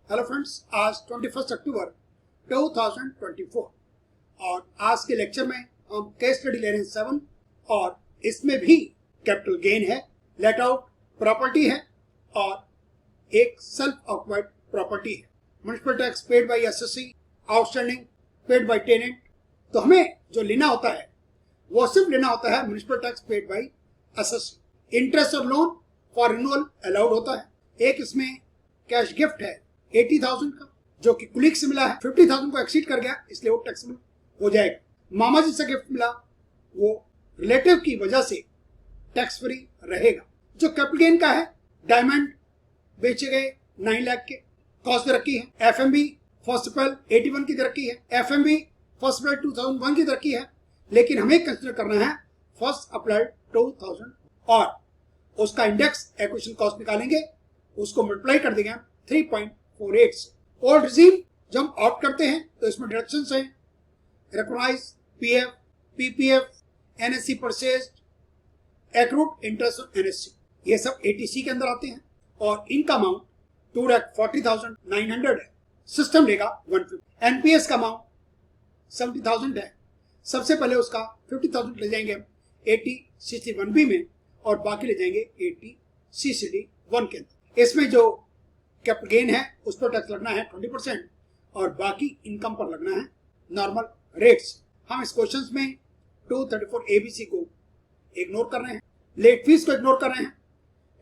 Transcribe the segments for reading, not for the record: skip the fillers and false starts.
Hello friends, आज 21 अक्टूबर 2024 और आज के लेक्चर में हम केस स्टडी ले रहे हैं 7 और इसमें भी कैपिटल गेन है, लेट आउट प्रॉपर्टी है और एक सेल्फ ऑक्वायर्ड प्रॉपर्टी है। Municipal tax paid by SSC, outstanding paid by tenant. तो हमें जो लेना होता है वो सिर्फ लेना होता है municipal tax paid by SSC. Interest और लोन फॉर रिन्यूअल अलाउड होता है। एक इसमें कैश गिफ्ट है 80,000 का, जो कि कुलीग से मिला है। 50,000 को एक्सीड कर गया, इसलिए वो टैक्सेबल हो जाएगा। मामा जी से गिफ्ट मिला, वो रिलेटिव की वजह से टैक्स फ्री रहेगा। जो कैपिटल गेन का है, डायमंड बेचे गए 9 लाख के, कॉस्ट दे रखी है। एफएमबी फर्स्ट अप्रैल 81 की दे रखी है। एफएमबी फर्स्ट अप्रैल 2001 की दे रखी है, लेकिन हमें कंसिडर करना है फर्स्ट अप्रैल 2000 और उसका इंडेक्स एक्विजिशन कॉस्ट निकालेंगे, उसको मल्टीप्लाई कर देंगे 3.48 से। ओल्ड रिजीम जब हम ऑप्ट करते हैं तो इसमें डिडक्शंस हैं, recognise PF, PPF, NSC purchased, accrued interest on NSC, ये सब एटीसी के अंदर आते हैं और इनका अमाउंट 2,40,900 है। सिस्टम लेगा 150। एनपीएस का अमाउंट 70,000 है। सबसे पहले उसका 50,000 ले जाएंगे हम 80CC1B में और बाकी ले जाएंगे 80CCD1 के अंदर। इसमें जो कैपिटल गेन है उस पर टैक्स लगना है 20% और बाकी इनकम पर लगना है नॉर्मल रेट्स। हम इस क्वेश्चन में 234 ABC को इग्नोर कर रहे हैं, लेट फीस को इग्नोर कर रहे हैं,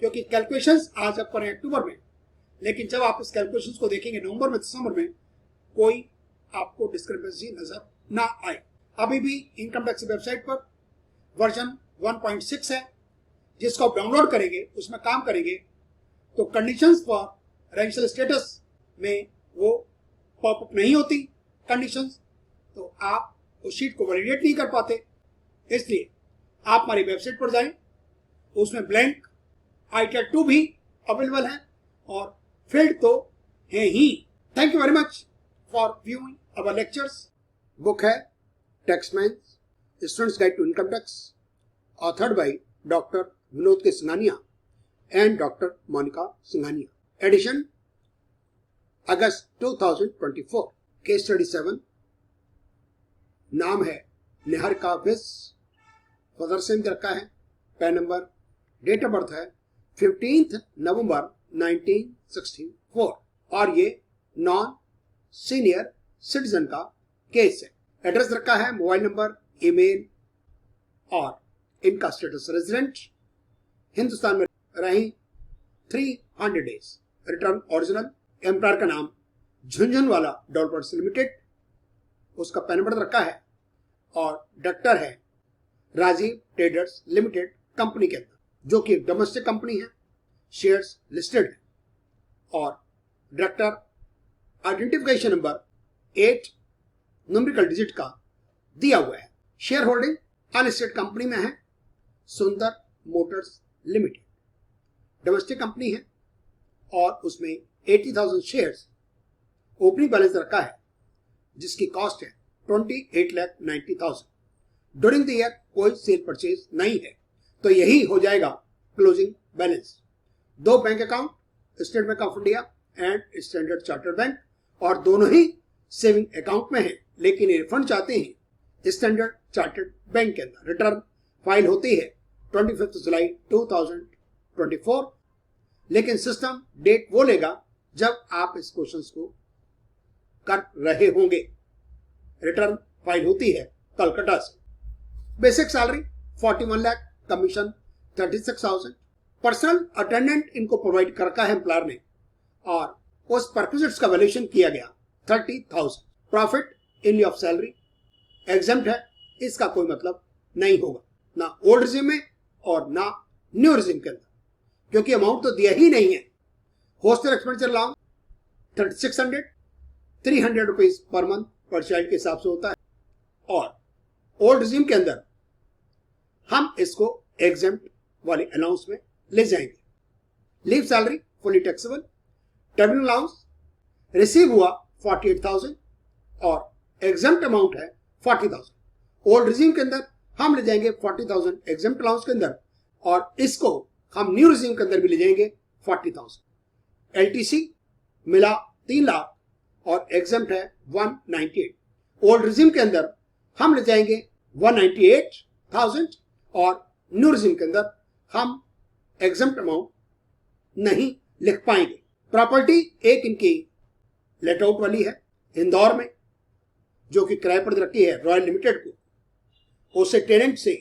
क्योंकि कैलकुलेशंस आज आप करें अक्टूबर में, लेकिन जब आप इस कैलकुलेशंस को देखेंगे नवंबर में, दिसंबर में, कोई आपको डिस्क्रिपेंसी नजर ना आए। अभी भी इनकम टैक्स वेबसाइट पर वर्जन 1.6 है, जिसको आप डाउनलोड करेंगे, उसमें काम करेंगे तो कंडीशंस फॉर रेंशियल स्टेटस में वो पॉपअप नहीं होती कंडीशंस, तो आप उस शीट को वैलिडेट नहीं कर पाते। इसलिए आप हमारी वेबसाइट पर जाएं, उसमें ब्लैंक ITAT 2 भी अवेलेबल है और फील्ड तो है ही। Thank you very much for viewing our lectures. Book है Taxmann students guide to income tax, authored by doctor Vinod K Singhania and doctor Monika Singhania. Edition August 2024। Case study 7। नाम है निहारिका विस, फादर सेम रखा है, PAN number, date of birth है 15 नवंबर 1964 और ये non senior citizen का केस है। एड्रेस रखा है, मोबाइल नंबर, ईमेल और इनका स्टेटस रेजिडेंट, हिंदुस्तान में रही 300 डेज, रिटर्न ओरिजिनल, एम्प्लॉयर का नाम झुंझुनवाला डेवलपर्स लिमिटेड, उसका पैन नंबर रखा है और डायरेक्टर है राजीव ट्रेडर्स लिमिटेड कंपनी के अंदर, जो कि एक डोमेस्टिक कंपनी है, शेयर्स लिस्टेड है और director identification number 8 numerical digit का दिया हुआ है। शेयर होल्डिंग अनलिस्टेड कंपनी में है, सुंदर मोटर्स लिमिटेड, डोमेस्टिक कंपनी है और उसमें 80,000 शेयर्स ओपनिंग बैलेंस रखा है, जिसकी कॉस्ट है 28,90,000। ड्यूरिंग द ईयर कोई सेल परचेज नहीं है, तो यही हो जाएगा closing balance. 2 bank account, state bank of India and standard chartered bank, और दोनों ही सेविंग अकाउंट में है, लेकिन ये रिफंड चाहते हैं स्टैंडर्ड चार्टर्ड बैंक के अंदर। रिटर्न फाइल होती है 25 जुलाई 2024, लेकिन सिस्टम डेट वो लेगा जब आप इस क्वेश्चन को कर रहे होंगे। रिटर्न फाइल होती है कलकत्ता से। Basic salary 41 lakh, commission 36,000, personal attendant इनको प्रोवाइड कर रखा है एम्प्लॉयर ने और उस परक्विजिट्स का वैल्यूएशन किया गया 30,000। Profit in लिeu of salary exempt है, इसका कोई मतलब नहीं होगा ना ओल्ड रिजीम में और ना न्यू रिजीम के अंदर, क्योंकि अमाउंट तो दिया ही नहीं है। Hostel expenditure allowance 3600, 300 rupees per month पर चाइल्ड के हिसाब से होता है और ओल्ड रिजीम के अंदर हम इसको एग्जेम्प्ट वाले अलाउंस में ले जाएंगे। Leave salary fully taxable, terminal allowance receive हुआ 48,000 और एग्जेम्प्ट अमाउंट है 40,000। ओल्ड रिजीम के अंदर हम ले जाएंगे 40,000 एग्जेम्प्ट अलाउंस के अंदर और इसको हम न्यू रिजीम के अंदर भी ले जाएंगे 40,000। LTC मिला 3 लाख और एग्जम्प्ट है 198। ओल्ड रिजिम के अंदर हम ले जाएंगे 198,000 और न्यू रिजिम के अंदर हम एग्जम्प्ट अमाउंट नहीं लिख पाएंगे। प्रॉपर्टी एक इनकी लेट आउट वाली है इंदौर में, जो कि किराए पर रखी है रॉयल लिमिटेड को। उसे टेनेंट से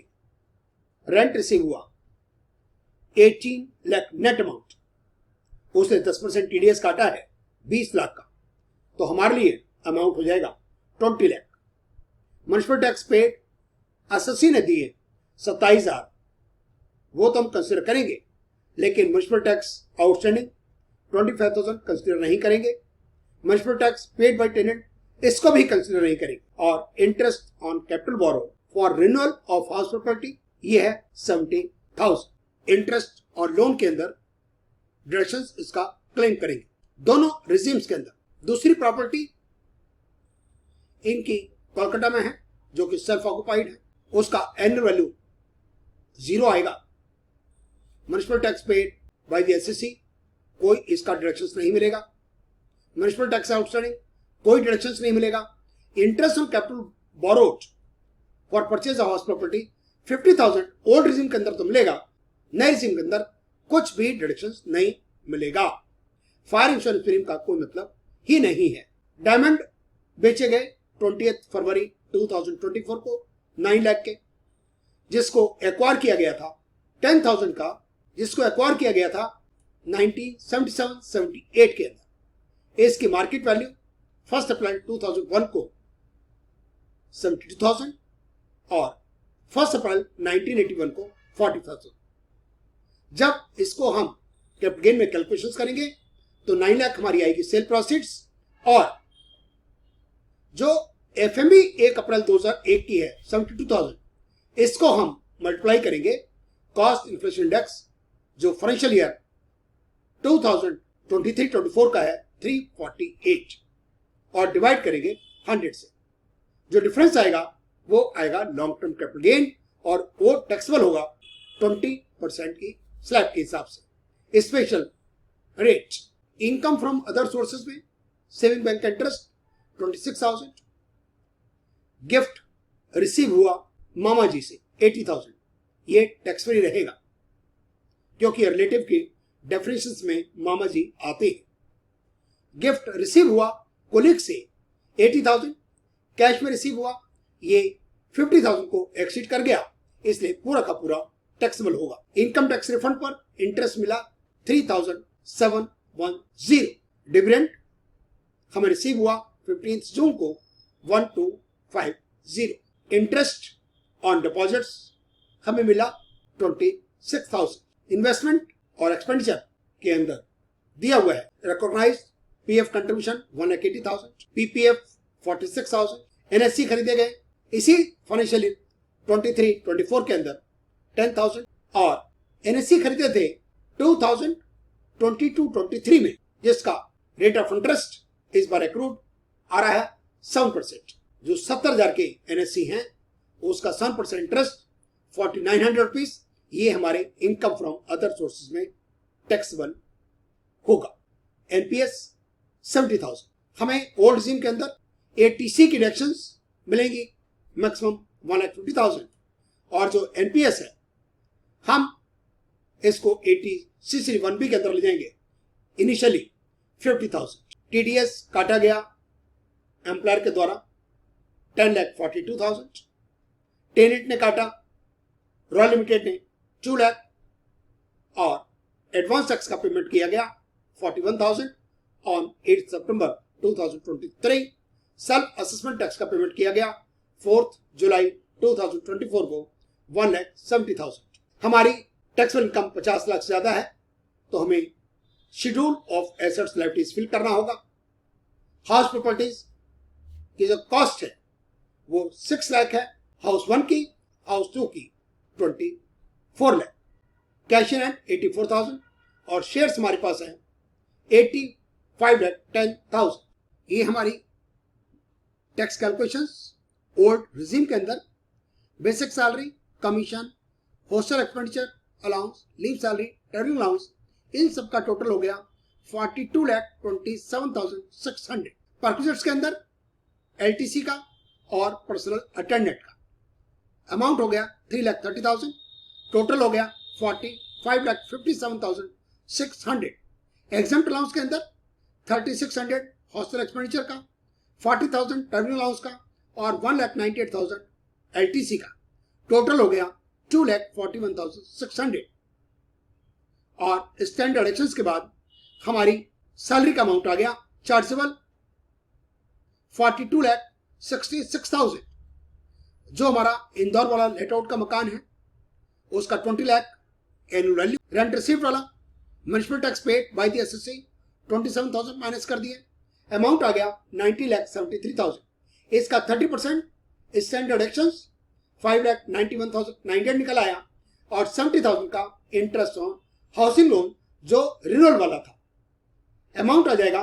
रेंट रिसीव हुआ 18 लाख नेट अमाउंट, उसने 10% टीडीएस काटा है 20 लाख का, तो हमारे लिए अमाउंट हो जाएगा 20 lakh. Municipal tax paid SSC ने दिए 27,000, वो तो हम कंसिडर करेंगे, लेकिन म्युनिसिपल टैक्स आउटस्टैंडिंग 25,000 कंसिडर नहीं करेंगे। Municipal tax paid by tenant इसको भी कंसिडर नहीं करेंगे। और interest on capital borrow for renewal of house property ये है 70,000। इंटरेस्ट और लोन के अंदर डिडक्शंस इसका क्लेम करेंगे दोनों रिजीम्स के अंदर। दूसरी प्रॉपर्टी इनकी कोलकाता में है, जो कि सेल्फ ऑक्युपाइड है, उसका एनुअल वैल्यू 0 आएगा। Municipal tax paid by the SSC कोई इसका डिडक्शंस नहीं मिलेगा। म्युनिसिपल टैक्स आउटस्टैंडिंग कोई डिडक्शंस नहीं मिलेगा। Interest on capital borrowed for purchase of house property 50,000 old regime के अंदर तो मिलेगा, नए रिजिम के अंदर कुछ भी डिडक्शंस नहीं मिलेगा। फायर इंश्योरेंस प्रीमियम का कोई मतलब ही नहीं है। डायमंड बेचे गए 20 फरवरी 2024 को 9 लाख के, जिसको एक्वायर किया गया था 10,000 का, जिसको एक्वायर किया गया था 1977-78 के अंदर। इसकी मार्केट वैल्यू 1 अप्रैल 2001 को 72,000 और 1 अप्रैल 1981 को 40,000। जब इसको हम कैपिटल गेन में कैलकुलेशंस करेंगे तो 9 लाख हमारी आएगी सेल प्रोसीड्स, और जो एफएमबी 1 अप्रैल 2001 की है 72,000, इसको हम मल्टीप्लाई करेंगे कॉस्ट इन्फ्लेशन इंडेक्स जो फाइनेंशियल ईयर 2023-24 का है 348, और डिवाइड करेंगे 100 से। जो डिफरेंस आएगा वो आएगा लॉन्ग टर्म कैपिटल गेन, और वो टैक्सेबल होगा 20% की स्लैब के हिसाब से। Special rate income from other sources में saving bank interest 26,000, gift receive हुआ मामा जी से 80,000, ये टैक्स फ्री रहेगा क्योंकि रिलेटिव की डेफिनेशंस में मामा जी आते हैं। गिफ्ट रिसीव हुआ कोलिग से 80,000, कैश में रिसीव हुआ, ये 50,000 को एक्सीड कर गया, इसलिए पूरा का पूरा टैक्सेबल होगा। इनकम टैक्स रिफंड पर इंटरेस्ट मिला 3,710। डिविडेंड हमें रिसीव हुआ 15 जून को 1,250। इंटरेस्ट ऑन डिपॉजिट्स हमें मिला 26,000। इन्वेस्टमेंट और एक्सपेंडिचर के अंदर दिया हुआ है recognised PF contribution 1,80,000, PPF 46,000, NSC खरीदे गए इसी फाइनेंशियल ईयर 23-24 के अंदर 10,000, और एनएससी खरीदे थे 2022-23 में, जिसका रेट ऑफ इंटरेस्ट इस बार एक्रूड आ रहा है 7%। जो 70,000 के एनएससी हैं उसका 7% इंटरेस्ट 4,900 रुपीज, ये हमारे इनकम फ्रॉम अदर सोर्सेज में टैक्सेबल होगा। एनपीएस 70,000। हमें ओल्ड रिजीम के अंदर एटीसी की डिडक्शंस मिलेंगी मैक्सिमम 1,50,000, और जो एनपीएस है हम इसको 80CC1B के अंदर ले जाएंगे इनिशियली 50,000। टीडीएस काटा गया एम्प्लॉयर के द्वारा 10,42,000, टेनेंट ने काटा रॉयल लिमिटेड ने 2 लाख, और एडवांस टैक्स का पेमेंट किया गया 41,000 on 8 September 2023। Self assessment tax का पेमेंट किया गया 4 जुलाई 2024 को 1,70,000। हमारी टैक्सेबल इनकम 50 लाख से ज्यादा है तो हमें schedule of assets liabilities fill करना होगा। हाउस प्रॉपर्टीज की जो कॉस्ट है वो 6 लाख है, हाउस 1 की, हाउस 2 की 24 लाख, कैश इन हैंड 84,000, और शेयर्स हमारे पास है 85,10,000। ये हमारी टैक्स कैलकुलेशंस ओल्ड रिजीम के अंदर basic salary, commission, hostel expenditure, allowance, leave salary, travelling allowance, इन सब का टोटल हो गया 42,27,600। परक्विजिट्स के अंदर LTC का और पर्सनल अटेंडेंट का अमाउंट हो गया 3,30,000। टोटल हो गया 45,57,600। एग्जाम्प्ट अलाउंस के अंदर 3,600 हॉस्टल एक्सपेंडिचर का, 40,000 टर्मिनल अलाउंस का और 1,98,000 LTC का। टोटल हो गया 2,41,600। और स्टैंडर्ड एक्शंस के बाद हमारी सैलरी का अमाउंट आ गया चार्जेबल 42,66,000। जो हमारा इंदौर वाला लेट आउट का मकान है उसका 20 lakh annual value. Rent received वाला municipal tax paid by the assessee 27,000 minus कर दिए, अमाउंट आ गया 90,73,000। इसका 30% स्टैंडर्ड एक्शंस 5,91,900 निकल आया और 70,000 का इंटरेस्ट ऑन हाउसिंग लोन जो रिन्यूअल वाला था, अमाउंट आ जाएगा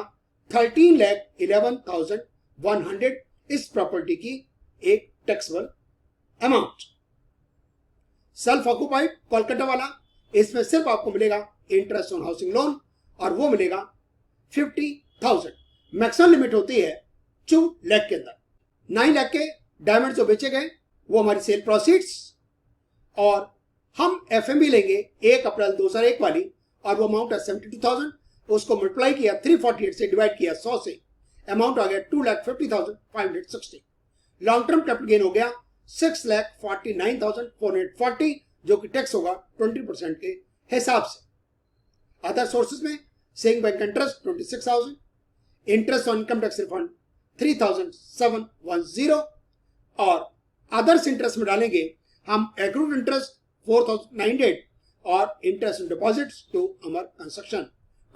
13,11,100। इस प्रॉपर्टी की एक taxable amount. Self occupied Kolkata वाला, इसमें सिर्फ आपको मिलेगा इंटरेस्ट ऑन हाउसिंग लोन और वो मिलेगा 50,000। मैक्सिमम लिमिट होती है 2 लाख के अंदर। 9 लाख के डायमंड जो बेचे गए वो हमारी सेल प्रोसीड्स, और हम एफएमबी लेंगे 1 अप्रैल 2001 वाली और वो अमाउंट है 72,000। उसको मल्टीप्लाई किया 348 से, डिवाइड किया 100 से, अमाउंट आ गया 2,50,560। लॉन्ग टर्म कैपिटल गेन हो गया 6,49,440 जो कि टैक्स होगा 20% के हिसाब से। अदर सोर्सेज में saving bank interest 26,000, interest on income tax refund 3,710 और अदर्स इंटरेस्ट में डालेंगे हम एक्रूड इंटरेस्ट 4,900 और interest on deposits to Amar construction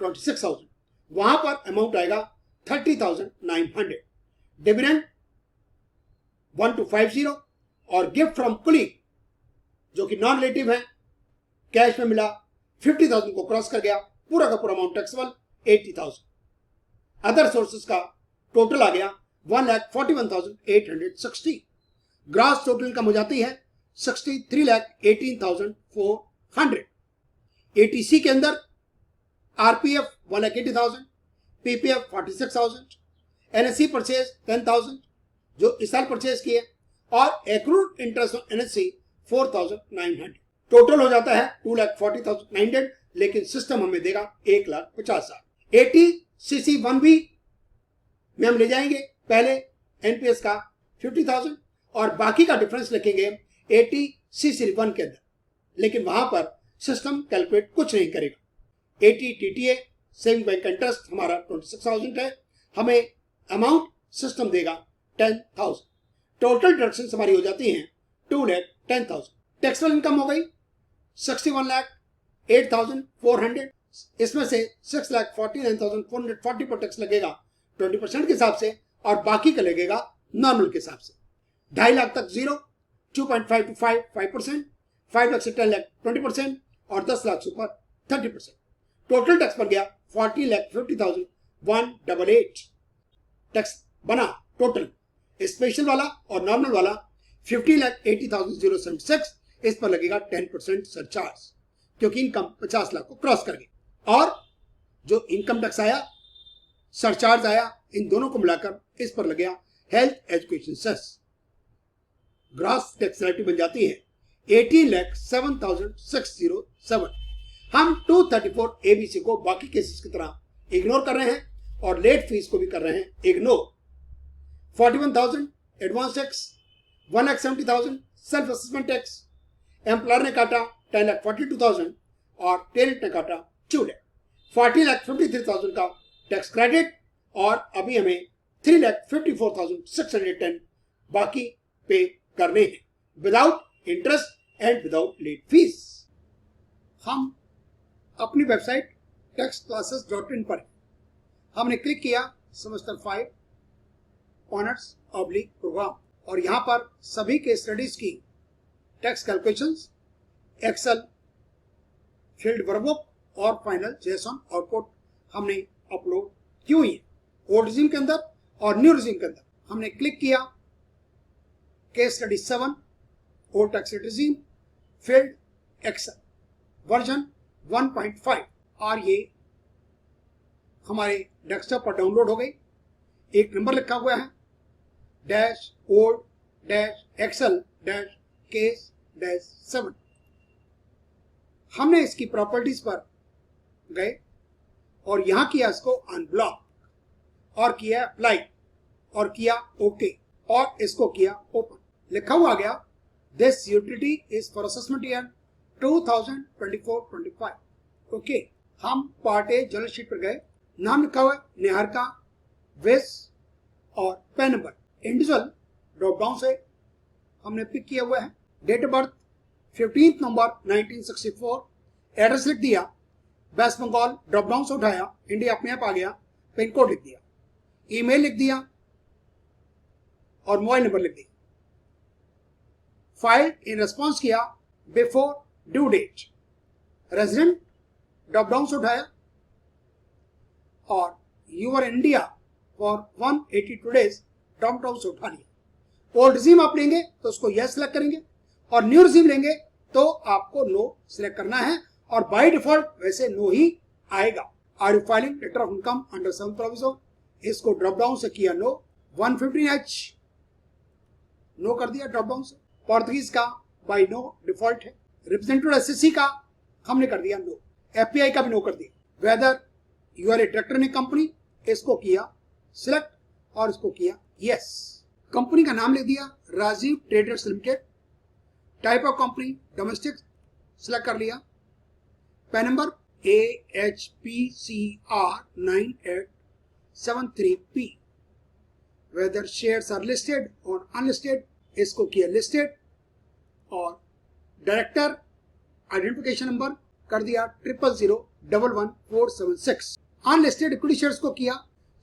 26,000। वहां पर अमाउंट आएगा 30,900। डिविडेंड 1250 और गिफ्ट फ्रॉम कुलीग जो कि नॉन रिलेटिव है, कैश में मिला 50,000 को क्रॉस कर गया, पूरा का पूरा अमाउंट टैक्सेबल 80,000। अदर सोर्सेज का टोटल आ गया 1,41,860। ग्रॉस टोटल इनकम हो जाती है 63,18,400। ATC के अंदर RPF 1,80,000, PPF 46,000, NSC परचेज 10,000 जो इस साल परचेज किए और accrued interest on NSC 4,900। Total हो जाता है 2,40,900, लेकिन सिस्टम हमें देगा 1,50,000। ATCC1B में हम ले जाएंगे पहले NPS का 50,000 और बाकी का डिफरेंस लिखेंगे ATCC1 के अंदर, लेकिन वहां पर सिस्टम कैलकुलेट कुछ नहीं करेगा। ATTTA सेविंग बैंक इंटरेस्ट हमारा 26,000 है, हमें अमाउंट सिस्टम देगा 10,000। टोटल डिडक्शन हमारी हो जाती हैं 2,10,000। टैक्सेबल इनकम हो गई 61,08,400। इसमें से 6,49,440 पर टैक्स लगेगा 20% के हिसाब से और बाकी का लगेगा नॉर्मल के हिसाब से। 2.5 लाख तक 0, 2.5 to 5% 5 लाख से 10 लाख 20% और 10 लाख से ऊपर 30%। टोटल टैक्स पर गया 40,50,188। टैक्स बना टोटल स्पेशल वाला और नॉर्मल वाला 50,80,076। इस पर लगेगा 10% सरचार्ज क्योंकि इनकम 50 लाख को क्रॉस कर गई। और जो इनकम टैक्स आया, सरचार्ज आया, इन दोनों को मिलाकर इस पर लगेगा health education cess. Gross tax rate बन जाती है 18,07,607। हम 234 ABC को बाकी केसेस की तरह इग्नोर कर रहे हैं और लेट फीस को भी कर रहे हैं ignore. 41,000 advance tax, 1,70,000 self assessment tax, employer ने काटा 10,42,000 और टेनेंट ने काटा 2 लाख। 40,53,000 का टैक्स क्रेडिट और अभी हमें 3,54,610 बाकी पे करने हैं without interest and without late fees. हम अपनी वेबसाइट taxclasses.in पर हमने क्लिक किया सेमेस्टर 5 ऑनर्स ऑब्लिक प्रोग्राम और यहाँ पर सभी के स्टडीज की tax calculations, excel, field workbook और फाइनल जेसन आउटपुट हमने अपलोड की हुई है। ओल्ड रिजीम के अंदर और न्यू रिजीम के अंदर हमने क्लिक किया case study 7 old tax regime field excel version 1.5 और ये हमारे डेस्कटॉप पर डाउनलोड हो गई। एक नंबर लिखा हुआ है -OLD-XL-केस-7। हमने इसकी प्रॉपर्टीज पर गए और यहां किया इसको अनब्लॉक और किया अप्लाई और किया ओके और इसको किया ओपन। लिखा हुआ आ गया this utility is for assessment year 2024-25। Okay, हम पार्ट ए जनरल शीट पर गए। नाम लिखा हुआ है निहारिका वेस और PAN number individual drop down से हमने पिक किया हुआ है। Date of birth 15 November 1964। Address लिख दिया वेस्ट बंगाल, ड्रॉप डाउन से उठाया, इंडिया अपने आप आ गया, पिन कोड लिख दिया, ईमेल लिख दिया और मोबाइल नंबर लिख दिया। फाइल इन रिस्पॉन्स किया before due date. Resident drop down से उठाया और you are India for 182 days drop down से उठा लिया। ओल्ड रिजीम आप लेंगे तो उसको यस सेलेक्ट करेंगे और न्यू रिजीम लेंगे तो आपको नो सिलेक्ट करना है और बाय डिफॉल्ट वैसे नो ही आएगा। Are you filing letter of income under some provision, इसको ड्रॉप डाउन से किया नो। 115H नो कर दिया ड्रॉप डाउन से। पोर्तुगीज का बाय नो डिफॉल्ट है। रिप्रेजेंटेटिव एसएससी का हमने कर दिया नो। एफपीआई का भी नो कर दिया। Whether you are a director in a company, इसको किया सिलेक्ट और इसको किया यस। कंपनी का नाम लिख दिया Rajeev traders limited. Type of company domestic select कर लिया। PAN number AHPCR9873P। Whether shares are listed और अनलिस्टेड, इसको किया लिस्टेड और डायरेक्टर आइडेंटिफिकेशन नंबर कर दिया 00011476। अनलिस्टेड इक्विटी शेयर्स को किया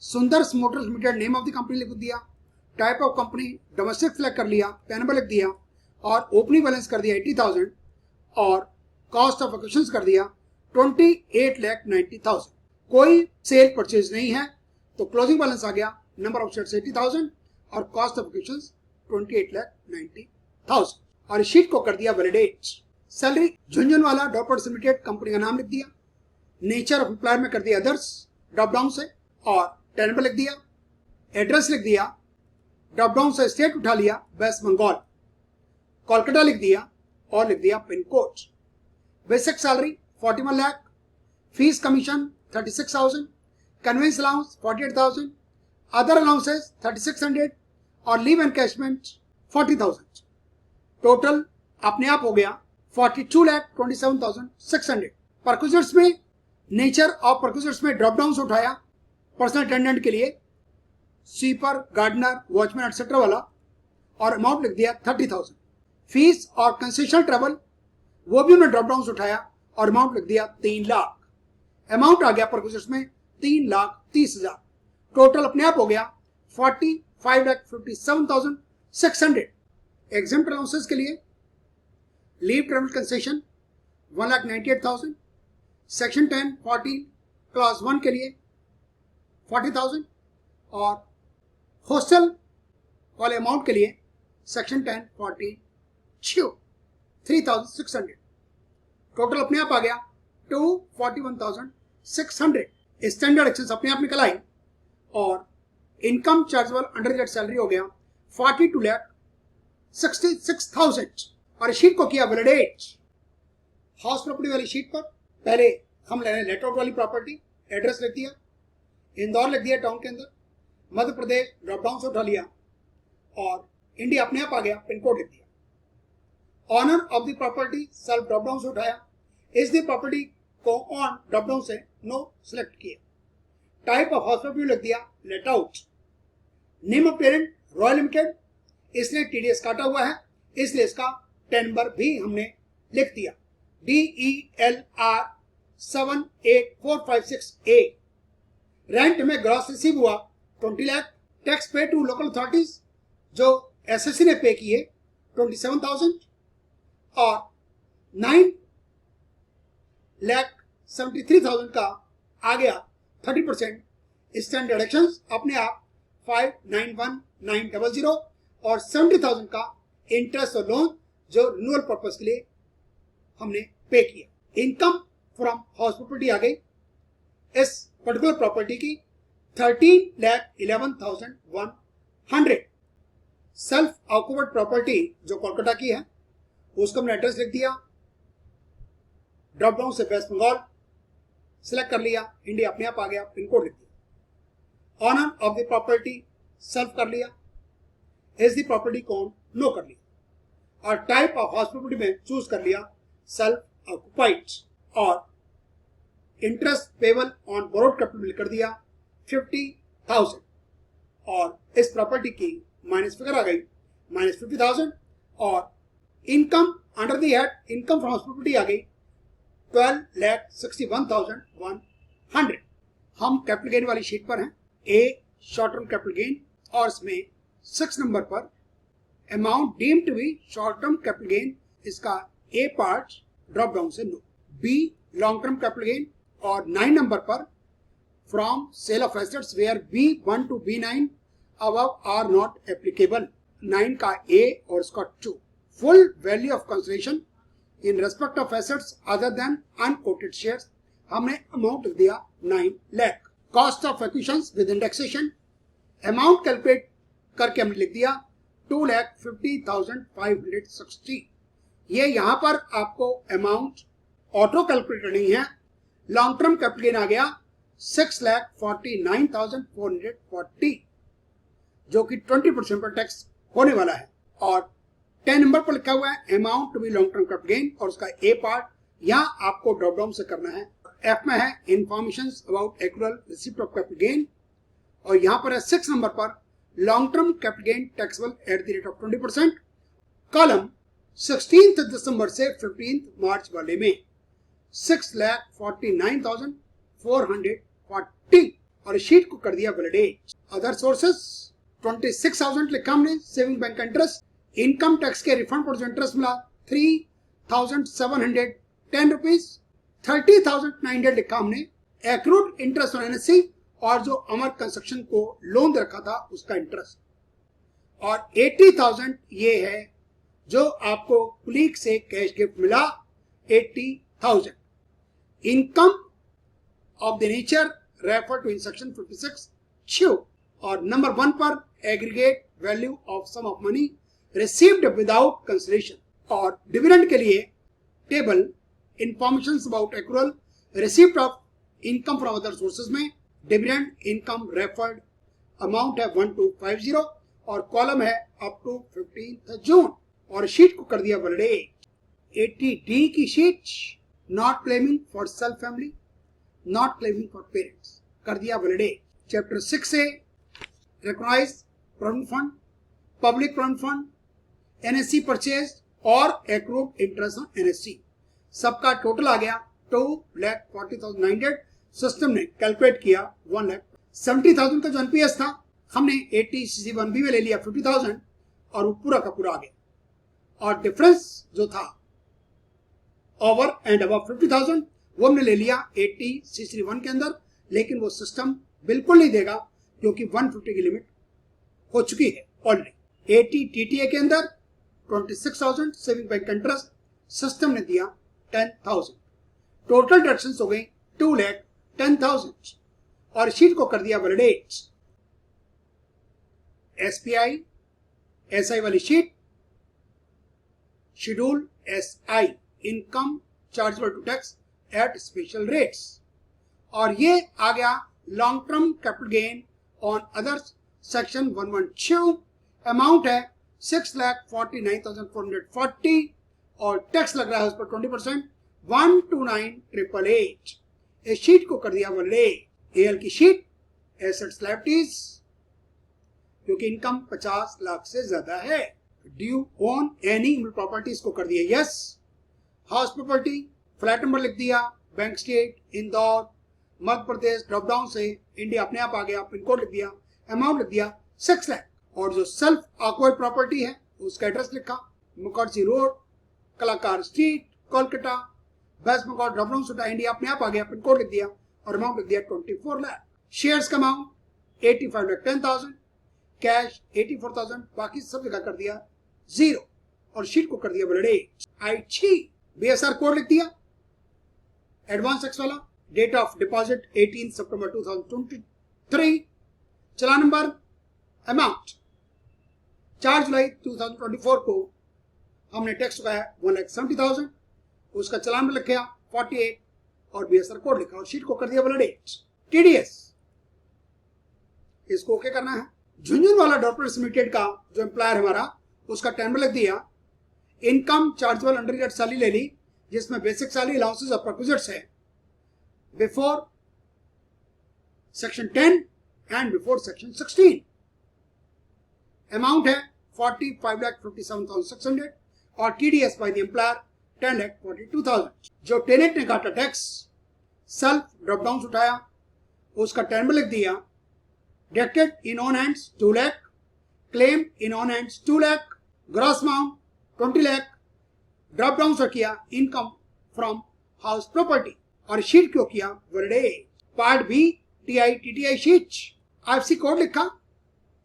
Sundars motors limited, name of the company लिख दिया। Type of company domestic select कर लिया, पैन नंबर लिख दिया और ओपनिंग बैलेंस कर दिया 80,000 और कॉस्ट ऑफ एक्विजिशन कर दिया 28,90,000। कोई सेल परचेज नहीं है तो क्लोजिंग बैलेंस आ गया नंबर ऑफ शेयर्स 80,000 और कॉस्ट ऑफ एक्विजिशन 28,90,000 और इस शीट को कर दिया वैलिडेट। सैलरी झुंझुनवाला डॉपर्स लिमिटेड कंपनी का नाम लिख दिया। नेचर ऑफ एम्प्लॉयर में कर दिया अदर्स ड्रॉप डाउन से और पैन नंबर लिख दिया। एड्रेस लिख दिया, ड्रॉप डाउन से स्टेट उठा लिया वेस्ट बंगाल, कोलकाता लिख दिया और लिख दिया pin code. Basic salary 41 lakh, fees commission 36,000, convince allowance 48,000, other allowances 3600 और लीव एनकैशमेंट 40,000। टोटल अपने आप हो गया 42,27,600। परक्विजिट्स में नेचर ऑफ परक्विजिट्स में ड्रॉप डाउन से उठाया पर्सनल अटेंडेंट के लिए, स्वीपर, गार्डनर, वॉचमैन एक्सेट्रा वाला और अमाउंट लिख दिया 30,000। फीस और कंसेशनल ट्रेवल वो भी उन्होंने ड्रॉप डाउन से उठाया और अमाउंट लिख दिया 3 लाख। अमाउंट आ गया परक्विजिट्स में 3,30,000। टोटल अपने आप हो गया 45,57,600। एग्जेम्प्ट अलाउंसेस के लिए leave travel concession 1,98,000, section 10-14 class 1 के लिए 40,000 और हॉस्टल वाले अमाउंट के लिए सेक्शन 10-14 3,600। टोटल अपने आप आ गया 241,600। स्टैंडर्ड एक्सेस अपने आप निकल आई और इनकम चार्जेबल अंडर सैलरी हो गया 42,66,000 और इस शीट को किया वैलिडेट। हाउस प्रॉपर्टी वाली शीट पर पहले हम ले रहे लेट आउट वाली प्रॉपर्टी। एड्रेस लिख दिया, इंदौर लिख दिया टाउन के अंदर, मध्य प्रदेश ड्रॉप डाउन से उठा लिया और इंडिया अपने आप आ गया, पिन कोड लिख दिया। Owner of the property self drop down से उठाया, इस द प्रॉपर्टी को ऑन ड्रॉप डाउन से नो सिलेक्ट किया। टाइप ऑफ हाउस प्रॉपर्टी लिख दिया let out. Name of parent royal limited, इसने टीडीएस काटा हुआ है इसलिए इसका 10 नंबर भी हमने लिख दिया DELR 78456A। रेंट में ग्रॉस रिसीव हुआ 20 लाख। टैक्स पे टू लोकल अथॉरिटीज जो एसएससी ने पे किए 27,000 और 9,73,000 का आ गया 30%। स्टैंडर्ड डिडक्शंस अपने आप 591,900 और 70,000 का इंटरेस्ट और लोन जो रिन्यूअल पर्पस के लिए हमने पे किया। इनकम फ्रॉम हाउस प्रॉपर्टी आ गई। इस पर्टिकुलर प्रॉपर्टी की 13,11,100 सेल्फ ऑक्यूपाइड प्रॉपर्टी जो कोलकाता की है उसको हमने एड्रेस लिख दिया, ड्रॉप डाउन से वेस्ट बंगाल सिलेक्ट कर लिया, इंडिया अपने आप आ गया, पिन कोड लिख दिया, owner of the property self कर लिया, इज द प्रॉपर्टी कौन नो कर लिया, और टाइप ऑफ हाउस प्रॉपर्टी में चूज कर लिया सेल्फ ऑक्यूपाइड, और interest payable on borrowed capital कर दिया 50,000, और इस प्रॉपर्टी की माइनस फिगर आ गई -50,000, और income under the head income from house property आ गई 12,61,100। हम कैपिटल गेन वाली शीट पर हैं, A short term capital gain, और इसमें 6 नंबर पर amount deemed to be short term capital gain, इसका ए पार्ट ड्रॉप डाउन से no, B long term capital gain, और 9 नंबर पर from sale of assets where B1 to B9 above are not applicable, 9 का ए और इसका 2, full value of consideration in respect of assets other than unquoted shares, हमने amount लिख दिया 9 lakh, cost of acquisitions with indexation amount calculate करके हमने लिख दिया 2,50,560, ये यहां पर आपको अमाउंट ऑटो कैलकुलेट नहीं है, लॉन्ग टर्म कैपिटल गेन आ गया 6,49,440 जो कि 20% पर टैक्स होने वाला है, और 10 नंबर पर लिखा हुआ है amount to be long term capital gain, और उसका ए पार्ट यहां आपको ड्रॉप डाउन से करना है, एफ में है information about accrual receipt of capital gain, और यहां पर है 6 नंबर पर long term capital gain taxable at the rate of 20%, column 16 दिसंबर से 15 मार्च वाले में 6,49,440, और शीट को कर दिया वैलिडेट। अदर सोर्सेस 26,000 लिखा हमने सेविंग बैंक का इंटरेस्ट, इनकम टैक्स के रिफंड पर जो इंटरेस्ट मिला 3,710 रुपीज, 30,900 लिखा हमने एक्रूड इंटरेस्ट ऑन एनएससी, और जो अमर कंस्ट्रक्शन को लोन दे रखा था उसका इंटरेस्ट, और 80,000 ये है जो आपको कुलीग से कैश गिफ्ट मिला 80,000। Income of the nature refer to in section 56 और नंबर 1 पर aggregate value of sum of money received without consideration, और डिविडेंड के लिए table information about accrual received of income from other sources में dividend income referred amount है 1250, और column है up to 15 जून, और शीट को कर दिया वैलिडेट। 80D की sheet not claiming for self family, not claiming for parents, कर दिया वैलिडेट। चैप्टर 6 से recognise provident fund, public provident fund, NSC purchase और एक्रूड इंटरेस्ट ऑन एनएससी, सबका टोटल आ गया 2,40,900, सिस्टम ने कैलकुलेट किया 1,70,000 का जो एनपीएस था हमने 80CC1B में ले लिया 50,000, और वो पूरा का पूरा आ गया, और डिफरेंस जो था ओवर एंड अबव 50,000 वो हमने ले लिया 80CC1 के अंदर, लेकिन वो सिस्टम बिल्कुल नहीं देगा क्योंकि 150 की लिमिट हो चुकी है ऑलरेडी। 80 TTA के अंदर 26,000 सेविंग बैंक इंटरेस्ट, सिस्टम ने दिया 10,000, टोटल डिडक्शंस हो गई 2,10,000, और शीट को कर दिया वैलिडेट। SPI SI वाली sheet, schedule SI income chargeable to tax at special rates, और ये आ गया long term capital gain on others section 112, amount है 6,49,440, और टैक्स लग रहा है उस पर 20%, 129,888। इस शीट को कर दिया वैलिडेट। AL की शीट एसेट्स लायबिलिटीज, क्योंकि इनकम 50 लाख से ज्यादा है। ड्यू ओन एनी प्रॉपर्टीज को कर दिया yes, house property flat number लिख दिया, bank state Indore Madhya Pradesh, drop down से इंडिया अपने आप आ गया, पिन कोड लिख दिया, अमाउंट लिख दिया 6 लाख, और जो सेल्फ ऑक्वायर्ड प्रॉपर्टी है उसका एड्रेस लिखा Mukherjee road, Kalakar street, Kolkata, West Bengal, drop down से इंडिया अपने आप आ गया, पिन कोड लिख दिया, और अमाउंट लिख दिया 24 लाख। शेयर्स का अमाउंट 85,10,000, कैश 84,000, बाकी सब जगह कर दिया 0, और शीट को कर दिया वैलिडेट। IT BSR कोड लिख दिया, एडवांस टैक्स वाला, डेट ऑफ डिपॉजिट 18 सितंबर 2023, चलान नंबर, अमाउंट 4 जुलाई 2024 को हमने टैक्स चुकाया 1,70,000, उसका चलान में लिखा 48 और बीएसआर कोड लिखा और शीट को कर दिया वैलिडेट। टीडीएस इसको ओके करना है। झुंझुनवाला डेवलपर्स लिमिटेड का जो एम्प्लॉयर हमारा, उसका 10 में लिख दिया। Income chargeable under retired salary ले ली, जिसमें बेसिक सैलरी, अलाउंसेस और परक्विजिट्स है before section 10 and before section 16। Amount है 45,57,600 और टीडीएस बाय द एम्प्लॉयर 10,42,000। जो टेनेंट ने काटा टैक्स, सेल्फ ड्रॉप डाउन उठाया, उसका 10 में लिख दिया। Deducted in on hands 2 lakh, claim in on hands 2 lakh, gross amount 20 lakh, drop down से किया इनकम फ्रॉम हाउस प्रॉपर्टी और शीट क्यों किया वैलिडेट। पार्ट बी टीआईटीटीआई शीट, आईएफएससी कोड लिखा,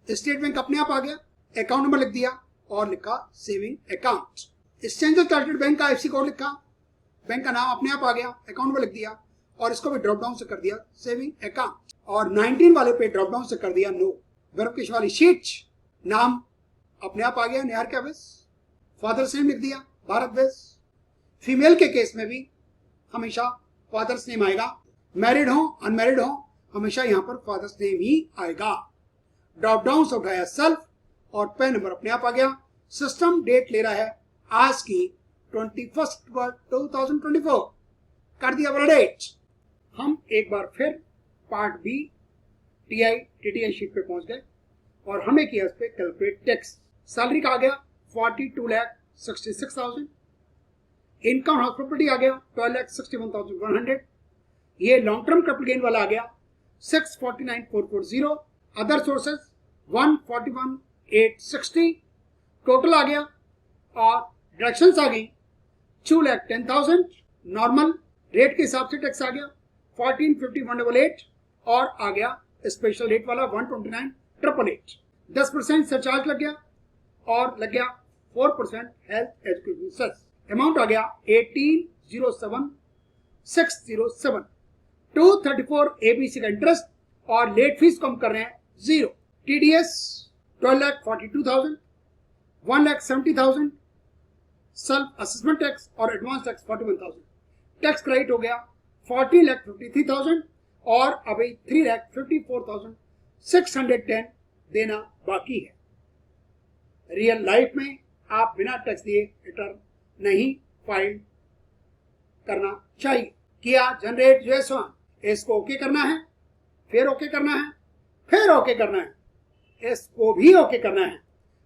स्टेट बैंक अपने आप आ गया, अकाउंट नंबर लिख दिया और लिखा saving account. Exchange chartered bank का आईएफएससी कोड लिखा, बैंक का नाम अपने आप आ गया, अकाउंट नंबर लिख दिया और इसको भी ड्रॉप डाउन से कर दिया सेविंग अकाउंट। और 19 वाले पे ड्रॉप डाउन से कर दिया नो। वेरिफिकेशन वाली शीट, नाम अपने आप आ गया निहार कैविस, फादर्स नेम लिख दिया भारत बेस। फीमेल के केस में भी हमेशा फादर्स नेम आएगा, मैरिड हो अनमैरिड हो हमेशा यहाँ पर फादर्स नेम ही आएगा। ड्रॉप डाउन से उठाया सेल्फ और पैन नंबर अपने आप आ गया। सिस्टम डेट ले रहा है आज की 21 अक्टूबर 2024, कर दिया वैलिडेट। हम एक बार फिर पार्ट बी टीआईटीटीआई शीट पे पहुंच गए और हमें किया इस पे कैलकुलेट टैक्स। सैलरी का आ गया 42,66,000, इनकम हाउस प्रॉपर्टी आ गया 12,61,100, ये लॉन्ग टर्म कैपिटल गेन वाला आ गया 649,440, अदर सोर्सेज 141,860, टोटल आ गया और डिडक्शंस आ गई 2,10,000, नॉर्मल रेट के हिसाब से टैक्स आ गया 1450,188 और आ गया स्पेशल रेट वाला 129,888। 10% सरचार्ज लग गया और लग गया 4% हेल्थ एजुकेशन सेस। अमाउंट आ गया 18,07,607। 234 एबीसी का इंटरेस्ट और लेट फीस कम कर रहे हैं 0। टीडीएस 12,42,000, 1,70,000, सेल्फ असेसमेंट टैक्स और एडवांस टैक्स 41,000। टैक्स क्रेडिट हो गया 40,53,000 और अभी 3,54,610 देना बाकी है। रियल लाइफ में आप बिना टैक्स दिए रिटर्न नहीं फाइल करना चाहिए। किया जनरेट JS1, इसको ओके करना है, फिर ओके करना है, फिर ओके करना है, इसको भी ओके करना है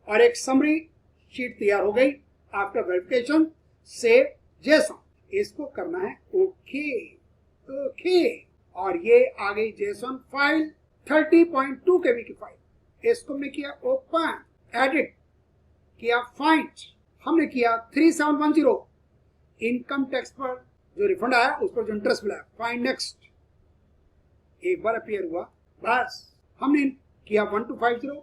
और एक समरी शीट तैयार हो गई आफ्टर वेरिफिकेशन सेव JS1। इसको करना है ओके ओके और ये आ गई JS1 फाइल 30.2 KB की फाइल। इसको हमने किया ओपन, एडिट किया, फाइंड, हमने किया 3710 इनकम टैक्स पर जो रिफंड आया उस पर जो इंटरेस्ट मिला, फाइंड नेक्स्ट, एक बार अपीयर हुआ बस। हमने किया 1250